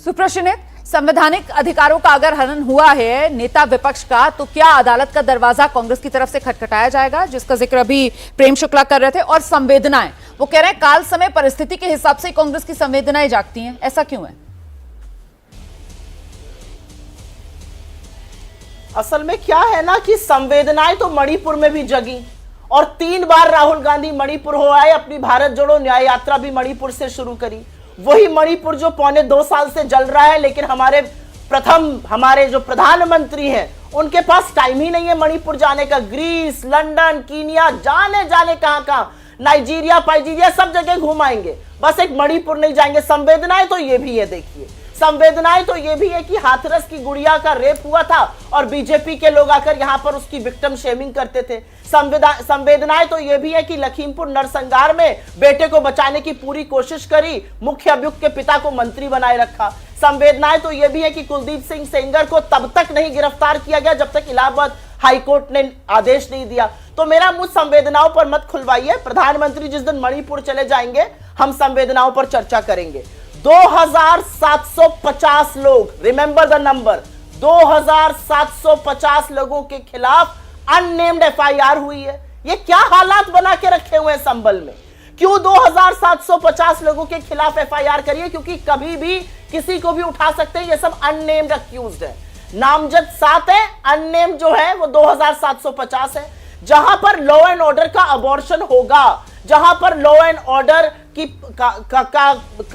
सुप्रशनित, संवैधानिक अधिकारों का अगर हनन हुआ है नेता विपक्ष का, तो क्या अदालत का दरवाजा कांग्रेस की तरफ से खटखटाया जाएगा, जिसका जिक्र अभी प्रेम शुक्ला कर रहे थे। और संवेदनाएं, वो कह रहे हैं काल समय परिस्थिति के हिसाब से कांग्रेस की संवेदनाएं जागती हैं, ऐसा क्यों है? असल में क्या है ना कि संवेदनाएं तो मणिपुर में भी जगी और 3 बार राहुल गांधी मणिपुर हो आए, अपनी भारत जोड़ो न्याय यात्रा भी मणिपुर से शुरू करी। वही मणिपुर जो पौने 2 साल से जल रहा है, लेकिन हमारे जो प्रधानमंत्री हैं उनके पास टाइम ही नहीं है मणिपुर जाने का। ग्रीस, लंदन, कीनिया, जाने कहां नाइजीरिया पाइजीरिया सब जगह घुमाएंगे, बस एक मणिपुर नहीं जाएंगे। संवेदनाएं तो ये भी है, देखिए संवेदनाएं तो ये भी है कि हाथरस की गुड़िया का रेप हुआ था और बीजेपी के लोग आकर यहां पर उसकी विक्टिम शेमिंग करते थे। संवेदनाएं तो ये भी है कि लखीमपुर नरसंहार में बेटे को बचाने की पूरी कोशिश करी, मुख्य अभियुक्त के पिता को मंत्री बनाए रखा। संवेदनाएं तो ये भी है कि कुलदीप सिंह सेंगर को तब तक नहीं गिरफ्तार किया गया जब तक इलाहाबाद हाईकोर्ट ने आदेश नहीं दिया। तो मेरा मुझ संवेदनाओं पर मत खुलवाइए। प्रधानमंत्री जिस दिन मणिपुर चले जाएंगे हम संवेदनाओं पर चर्चा करेंगे। 2750 लोग, रिमेंबर द नंबर, 2750 लोगों के खिलाफ अननेम्ड एफआईआर हुई है। ये क्या हालात बना के रखे हुए हैं संभल में? क्यों 2750 लोगों के खिलाफ एफआईआर करिए? क्योंकि कभी भी किसी को भी उठा सकते हैं, ये सब अननेम्ड अक्यूज्ड है। नामजद 7 है, अननेम्ड जो है वो 2750 है। जहां पर लॉ एंड ऑर्डर का अबॉर्शन होगा, जहां पर लॉ एंड ऑर्डर की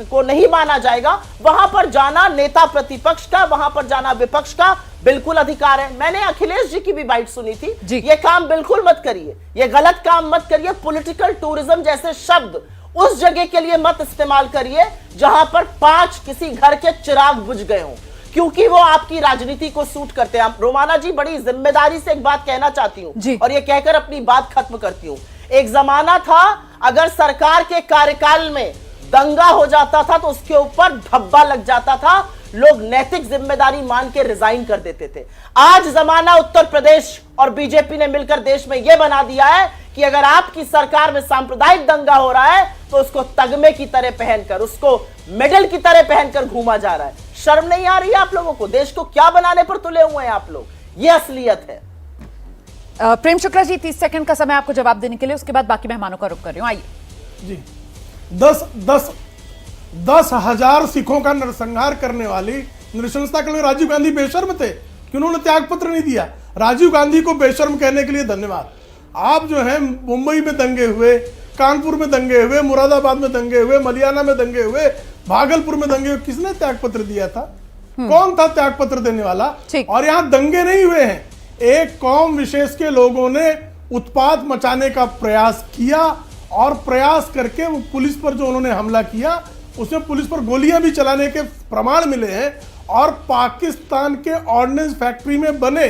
को नहीं माना जाएगा, वहां पर जाना नेता प्रतिपक्ष का, वहां पर जाना विपक्ष का बिल्कुल अधिकार है। मैंने अखिलेश जी की भी बाइट सुनी थी, ये काम बिल्कुल मत करिए, ये गलत काम मत करिए। पॉलिटिकल टूरिज्म जैसे शब्द उस जगह के लिए मत इस्तेमाल करिए जहां पर 5 किसी घर के चिराग बुझ गए हों, क्योंकि वो आपकी राजनीति को सूट करते हैं। रोमाना जी, बड़ी जिम्मेदारी से एक बात कहना चाहती हूं और ये कहकर अपनी बात खत्म करती हूं। एक जमाना था अगर सरकार के कार्यकाल में दंगा हो जाता था तो उसके ऊपर धब्बा लग जाता था, लोग नैतिक जिम्मेदारी मान के रिजाइन कर देते थे। आज जमाना उत्तर प्रदेश और बीजेपी ने मिलकर देश में यह बना दिया है कि अगर आपकी सरकार में सांप्रदायिक दंगा हो रहा है तो उसको तगमे की तरह पहनकर, उसको मेडल की तरह पहनकर घूमा जा रहा है। शर्म नहीं आ रही है आप लोगों को? देश को क्या बनाने पर तुले हुए हैं आप लोग? ये असलियत है। प्रेम शुक्ला जी, 30 सेकंड का समय आपको जवाब देने के लिए, उसके बाद बाकी मेहमानों का रुख कर रही हूं। आइए जी। 10,000 सिखों का नरसंहार करने वाली नृशंसता के लिए राजीव गांधी बेशर्म थे कि उन्होंने त्यागपत्र नहीं दिया। राजीव गांधी को बेशर्म कहने के लिए धन्यवाद। आप जो है मुंबई में दंगे हुए, कानपुर में दंगे हुए, मुरादाबाद में दंगे हुए, मलियाना में दंगे हुए, भागलपुर में दंगे हुए, किसने त्यागपत्र दिया था? कौन था त्यागपत्र देने वाला? और यहाँ दंगे नहीं हुए हैं, एक कौम विशेष के लोगों ने उत्पात मचाने का प्रयास किया और प्रयास करके वो पुलिस पर जो उन्होंने हमला किया उसमें पुलिस पर गोलियां भी चलाने के प्रमाण मिले हैं। और पाकिस्तान के ऑर्डिनेंस फैक्ट्री में बने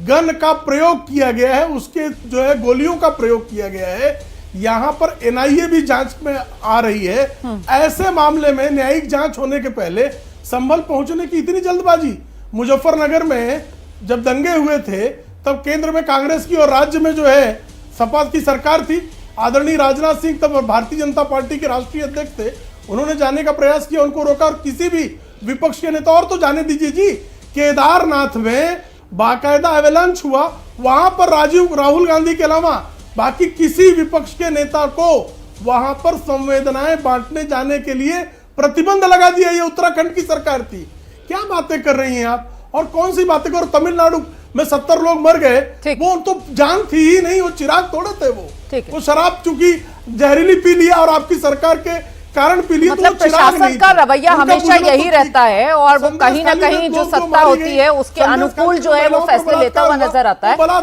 गन का प्रयोग किया गया है, उसके जो है गोलियों का प्रयोग किया गया है। यहां पर एनआईए भी जांच में आ रही है। ऐसे मामले में न्यायिक जांच होने के पहले संभल पहुंचने की इतनी जल्दबाजी? मुजफ्फरनगर में जब दंगे हुए थे तब केंद्र में कांग्रेस की और राज्य में जो है सपा की सरकार थी। आदरणीय राजनाथ सिंह तब भारतीय जनता पार्टी के राष्ट्रीय अध्यक्ष थे, उन्होंने जाने का प्रयास किया, उनको रोका। और किसी भी विपक्ष के नेता, और तो जाने दीजिए जी, केदारनाथ में बाकायदा एवेलांच हुआ, वहां पर राहुल गांधी के अलावा बाकी किसी विपक्ष के नेता को वहां पर संवेदनाएं बांटने जाने के लिए प्रतिबंध लगा दिया। ये उत्तराखंड की सरकार थी। क्या बातें कर रही हैं आप? और कौन सी बातें कर? तमिलनाडु में 70 लोग मर गए, वो तो जान थी ही नहीं, वो चिराग तोड़े थे। वो शराब चूंकि जहरीली पी लिया और आपकी सरकार के कारण पी लिया। मतलब प्रशासन का रवैया हमेशा यही रहता है और वो कहीं ना कहीं जो सत्ता होती है उसके अनुकूल जो है वो फैसले लेता हुआ नजर आता है।